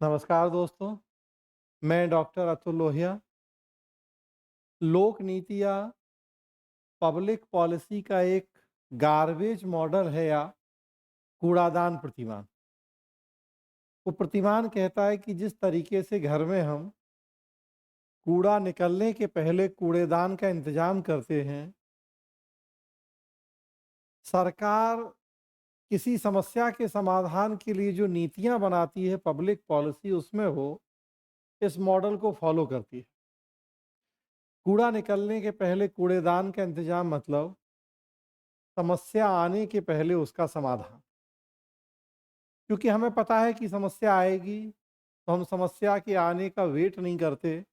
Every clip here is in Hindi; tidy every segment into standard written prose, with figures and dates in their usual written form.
नमस्कार दोस्तों, मैं डॉक्टर अतुल लोहिया। लोक नीति या पब्लिक पॉलिसी का एक गार्बेज मॉडल है या कूड़ादान प्रतिमान। वो प्रतिमान कहता है कि जिस तरीके से घर में हम कूड़ा निकलने के पहले कूड़ेदान का इंतजाम करते हैं, सरकार किसी समस्या के समाधान के लिए जो नीतियाँ बनाती है पब्लिक पॉलिसी, उसमें वो इस मॉडल को फॉलो करती है। कूड़ा निकलने के पहले कूड़ेदान का इंतजाम मतलब समस्या आने के पहले उसका समाधान। क्योंकि हमें पता है कि समस्या आएगी, तो हम समस्या के आने का वेट नहीं करते,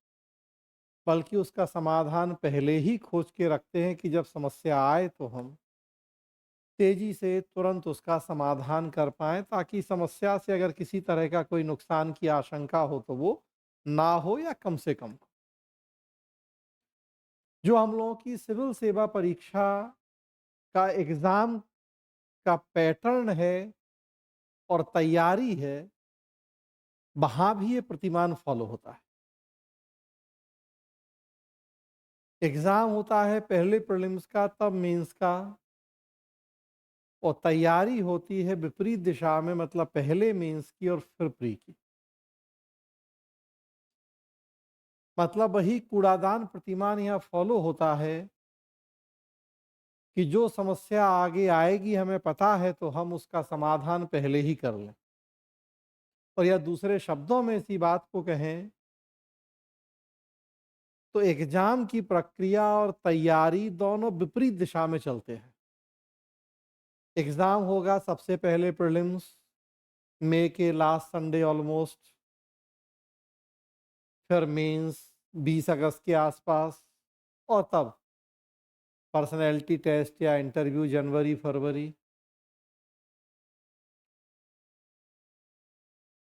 बल्कि उसका समाधान पहले ही खोज के रखते हैं कि जब समस्या आए तो हम तेज़ी से तुरंत उसका समाधान कर पाएँ, ताकि समस्या से अगर किसी तरह का कोई नुकसान की आशंका हो तो वो ना हो या कम से कम हो। जो हम लोगों की सिविल सेवा परीक्षा का एग्ज़ाम का पैटर्न है और तैयारी है, वहाँ भी ये प्रतिमान फ़ॉलो होता है। एग्ज़ाम होता है पहले प्रीलिम्स का, तब मेंस का, और तैयारी होती है विपरीत दिशा में, मतलब पहले मेंस की और फिर प्री की। मतलब वही कूड़ादान प्रतिमान यहाँ फॉलो होता है कि जो समस्या आगे आएगी हमें पता है, तो हम उसका समाधान पहले ही कर लें। और या दूसरे शब्दों में इसी बात को कहें तो एग्ज़ाम की प्रक्रिया और तैयारी दोनों विपरीत दिशा में चलते हैं। एग्ज़ाम होगा सबसे पहले प्रीलिम्स, मई के लास्ट संडे ऑलमोस्ट, फिर मेंस 20 अगस्त के आसपास, और तब पर्सनैलिटी टेस्ट या इंटरव्यू जनवरी फरवरी।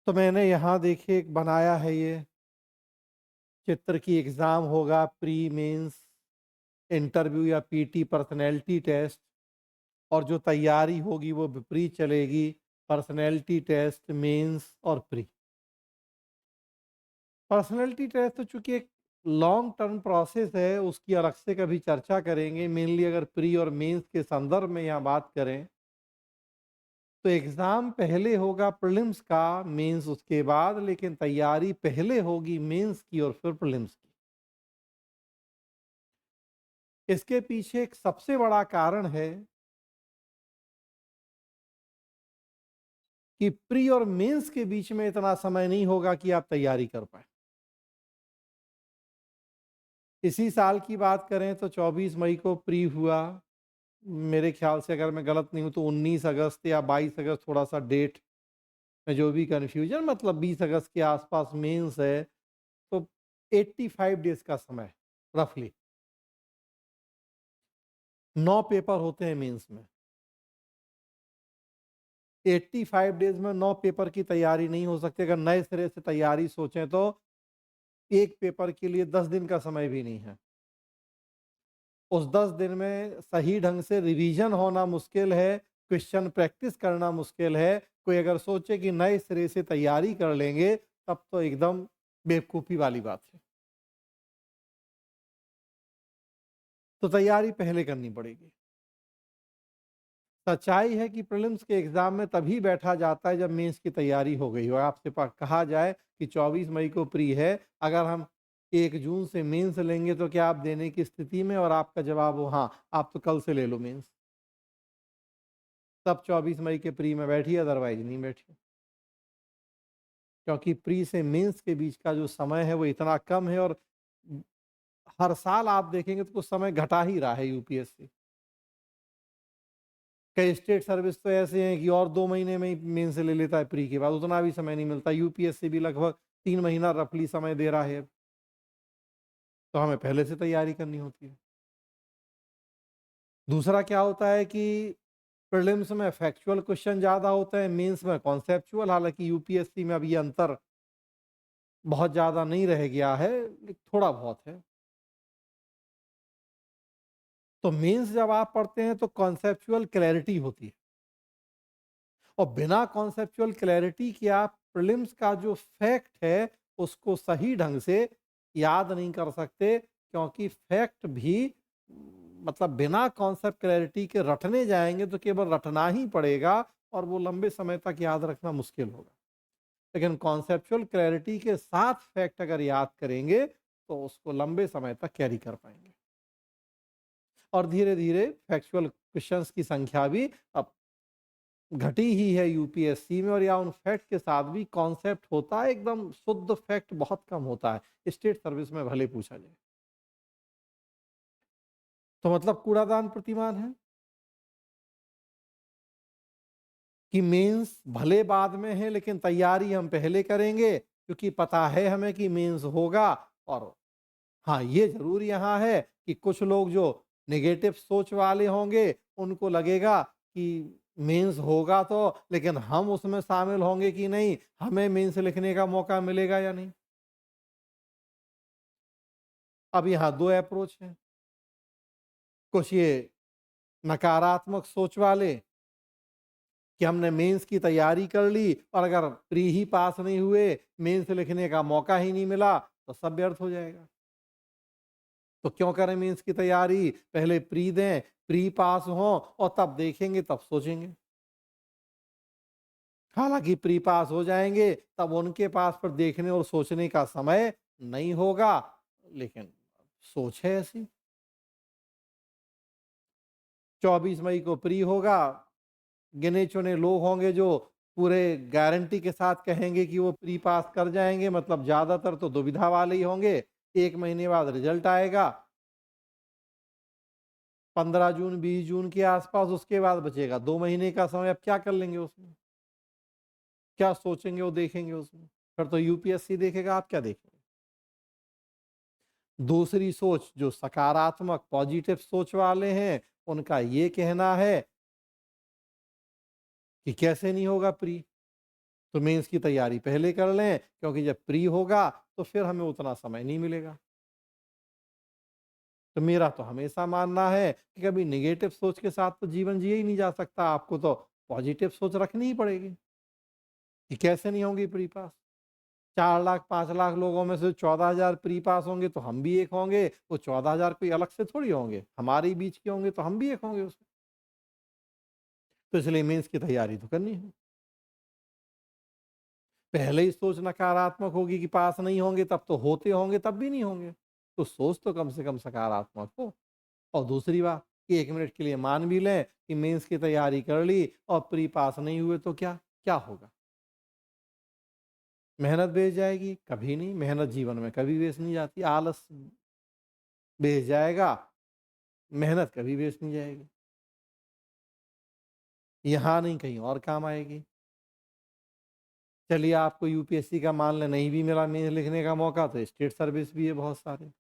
तो मैंने यहाँ देखिए एक बनाया है ये चित्र की एग्ज़ाम होगा प्री मेंस, इंटरव्यू या पीटी पर्सनैलिटी टेस्ट, और जो तैयारी होगी वो विपरीत चलेगी, पर्सनैलिटी टेस्ट मेंस और प्री। पर्सनैलिटी टेस्ट तो चूंकि एक लॉन्ग टर्म प्रोसेस है, उसकी अलग से कभी चर्चा करेंगे। मेनली अगर प्री और मेंस के संदर्भ में यहाँ बात करें तो एग्ज़ाम पहले होगा प्रीलिम्स का, मेंस उसके बाद, लेकिन तैयारी पहले होगी मेंस की और फिर प्रीलिम्स की। इसके पीछे एक सबसे बड़ा कारण है कि प्री और मेंस के बीच में इतना समय नहीं होगा कि आप तैयारी कर पाएँ। इसी साल की बात करें तो 24 मई को प्री हुआ। मेरे ख्याल से अगर मैं गलत नहीं हूँ तो 19 अगस्त या 22 अगस्त, थोड़ा-सा डेट में जो भी कन्फ्यूज़न, मतलब 20 अगस्त के आस-पास मेंस है, तो 85 डेज़ का समय है रफ़ली। 9 पेपर होते हैं मेंस में। 85 डेज़ में 9 पेपर की तैयारी नहीं हो सकती। अगर नए सिरे से तैयारी सोचें तो एक पेपर के लिए 10 दिन का समय भी नहीं है। उस 10 दिन में सही ढंग से रिवीजन होना मुश्किल है, क्वेश्चन प्रैक्टिस करना मुश्किल है। कोई अगर सोचे कि नए सिरे से तैयारी कर लेंगे, तब तो एकदम बेवकूफ़ी वाली बात है। तो तैयारी पहले करनी पड़ेगी। सच्चाई है कि प्रीलिम्स के एग्ज़ाम में तभी बैठा जाता है जब मेंस की तैयारी हो गई हो। आपसे कहा जाए कि 24 मई को प्री है, अगर हम 1 जून से मेंस लेंगे तो क्या आप देने की स्थिति में, और आपका जवाब हो हाँ, आप तो कल से ले लो मेंस। तब 24 मई के प्री में बैठिए, अदरवाइज़ नहीं बैठिए। क्योंकि प्री से मेंस के बीच का जो समय है वो इतना कम है, और हर साल आप देखेंगे तो कुछ समय घटा ही रहा है यूपीएससी। कई स्टेट सर्विस तो ऐसे हैं कि और 2 महीने में ही मेंस ले लेता है प्री के बाद, उतना भी समय नहीं मिलता। यूपीएससी भी लगभग 3 महीना रफली समय दे रहा है, तो हमें पहले से तैयारी करनी होती है। दूसरा क्या होता है कि प्रीलिम्स में फैक्चुअल क्वेश्चन ज़्यादा होते हैं, मेंस में कॉन्सेप्चुअल। हालाँकि यूपीएससी में अब ये अंतर बहुत ज़्यादा नहीं रह गया है, थोड़ा बहुत है। तो मेंस जब आप पढ़ते हैं तो कॉन्सेप्चुअल क्लैरिटी होती है, और बिना कॉन्सेप्चुअल क्लैरिटी के आप प्रीलिम्स का जो फैक्ट है उसको सही ढंग से याद नहीं कर सकते, क्योंकि फैक्ट भी मतलब बिना कॉन्सेप्ट क्लैरिटी के रटने जाएंगे तो केवल रटना ही पड़ेगा और वो लंबे समय तक याद रखना मुश्किल होगा। लेकिन कॉन्सेप्चुअल क्लैरिटी के साथ फैक्ट अगर याद करेंगे तो उसको लंबे समय तक कैरी कर पाएंगे। और धीरे धीरे फैक्चुअल क्वेश्चंस की संख्या भी अब घटी ही है यूपीएससी में, और या उन फैक्ट के साथ भी कॉन्सेप्ट होता है, एकदम शुद्ध फैक्ट बहुत कम होता है स्टेट सर्विस में भले पूछा जाए। तो मतलब कूड़ादान प्रतिमान है कि मेंस भले बाद में है लेकिन तैयारी हम पहले करेंगे, क्योंकि पता है हमें कि मेंस होगा। और हाँ, ये जरूर यहाँ है कि कुछ लोग जो नेगेटिव सोच वाले होंगे उनको लगेगा कि मेंस होगा तो, लेकिन हम उसमें शामिल होंगे कि नहीं, हमें मेंस लिखने का मौका मिलेगा या नहीं। अब यहाँ दो अप्रोच हैं। कुछ ये नकारात्मक सोच वाले कि हमने मेंस की तैयारी कर ली और अगर प्री ही पास नहीं हुए, मेंस लिखने का मौका ही नहीं मिला, तो सब व्यर्थ हो जाएगा। तो क्यों करें मेंस की तैयारी, पहले प्री दें, प्री पास हो और तब देखेंगे, तब सोचेंगे। हालांकि प्री पास हो जाएंगे तब उनके पास पर देखने और सोचने का समय नहीं होगा, लेकिन सोच है ऐसी। 24 मई को प्री होगा, गिने चुने लोग होंगे जो पूरे गारंटी के साथ कहेंगे कि वो प्री पास कर जाएंगे, मतलब ज्यादातर तो दुविधा वाले ही होंगे। 1 महीने बाद रिजल्ट आएगा, 15 जून 20 जून के आसपास, उसके बाद बचेगा 2 महीने का समय। अब क्या कर लेंगे उसमें, क्या सोचेंगे वो देखेंगे उसमें, फिर तो यूपीएससी देखेगा, आप क्या देखेंगे। दूसरी सोच जो सकारात्मक पॉजिटिव सोच वाले हैं, उनका ये कहना है कि कैसे नहीं होगा प्री, तो मेंस की तैयारी पहले कर लें, क्योंकि जब प्री होगा तो फिर हमें उतना समय नहीं मिलेगा। तो मेरा तो हमेशा मानना है कि कभी नेगेटिव सोच के साथ तो जीवन जिया ही नहीं जा सकता, आपको तो पॉजिटिव सोच रखनी ही पड़ेगी कि कैसे नहीं होंगी प्री पास। 4 लाख 5 लाख लोगों में से 14,000 प्री पास होंगे तो हम भी एक होंगे, वो 14,000 कोई अलग से थोड़ी होंगे, हमारे ही बीच के होंगे तो हम भी एक होंगे उसमें। तो इसलिए मेंस की तैयारी तो करनी है। पहले ही सोच नकारात्मक होगी कि पास नहीं होंगे, तब तो होते होंगे, तब भी नहीं होंगे। तो सोच तो कम से कम सकारात्मक हो। और दूसरी बात कि 1 मिनट के लिए मान भी लें कि मेंस की तैयारी कर ली और प्री पास नहीं हुए तो क्या क्या होगा। मेहनत बेच जाएगी? कभी नहीं, मेहनत जीवन में कभी वेस्ट नहीं जाती। आलस बेच जाएगा, मेहनत कभी वेस्ट नहीं जाएगी। यहाँ नहीं, कहीं और काम आएगी। चलिए, आपको यूपीएससी का मान लें नहीं भी मिला मेंस लिखने का मौका, तो स्टेट सर्विस भी है बहुत सारे,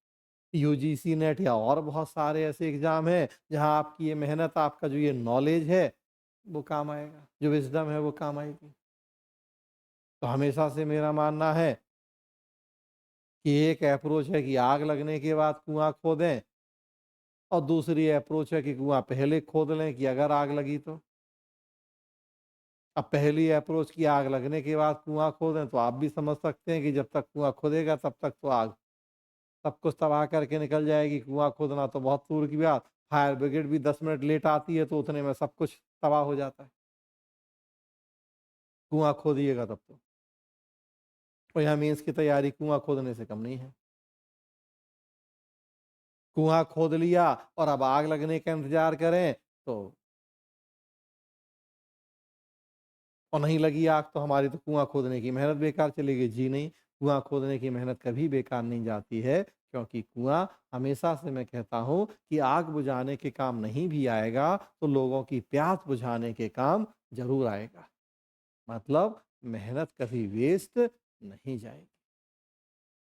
यूजीसी नेट या और बहुत सारे ऐसे एग्जाम हैं जहां आपकी ये मेहनत, आपका जो ये नॉलेज है वो काम आएगा, जो विजडम है वो काम आएगी। तो हमेशा से मेरा मानना है कि एक अप्रोच है कि आग लगने के बाद कुआं खोदें, और दूसरी अप्रोच है कि कुआं पहले खोद लें कि अगर आग लगी तो। अब पहली अप्रोच की आग लगने के बाद कुआं खोदें, तो आप भी समझ सकते हैं कि जब तक कुआं खोदेगा तब तक तो आग सब कुछ तबाह करके निकल जाएगी। कुआं खोदना तो बहुत दूर की बात, फायर ब्रिगेड भी 10 मिनट लेट आती है तो उतने में सब कुछ तबाह हो जाता है। कुआं खोदिएगा तब तो। और यहाँ मेंस की तैयारी कुआं खोदने से कम नहीं है। कुआं खोद लिया और अब आग लगने का इंतजार करें तो, और नहीं लगी आग तो हमारी तो कुआं खोदने की मेहनत बेकार चलेगी। जी नहीं, कुआं खोदने की मेहनत कभी बेकार नहीं जाती है, क्योंकि कुआं हमेशा से मैं कहता हूं कि आग बुझाने के काम नहीं भी आएगा तो लोगों की प्यास बुझाने के काम जरूर आएगा। मतलब मेहनत कभी वेस्ट नहीं जाएगी।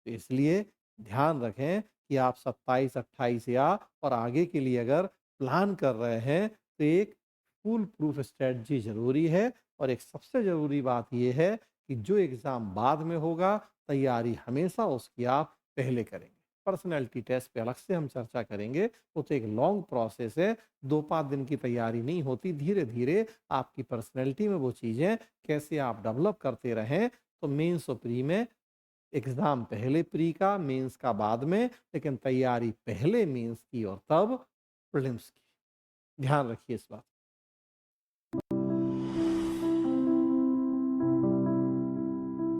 तो इसलिए ध्यान रखें कि आप 27 28 या और आगे के लिए अगर प्लान कर रहे हैं तो एक फूल प्रूफ स्ट्रेटजी जरूरी है। और एक सबसे ज़रूरी बात यह है कि जो एग्ज़ाम बाद में होगा, तैयारी हमेशा उसकी आप पहले करेंगे। पर्सनैलिटी टेस्ट पे अलग से हम चर्चा करेंगे, वो तो एक लॉन्ग प्रोसेस है, 2 5 दिन की तैयारी नहीं होती। धीरे धीरे आपकी पर्सनैलिटी में वो चीज़ें कैसे आप डेवलप करते रहें, तो मेंस और प्री में एग्ज़ाम पहले प्री का, मेंस का बाद में, लेकिन तैयारी पहले मेंस की और तब प्रीलिम्स की। ध्यान रखिए इस बात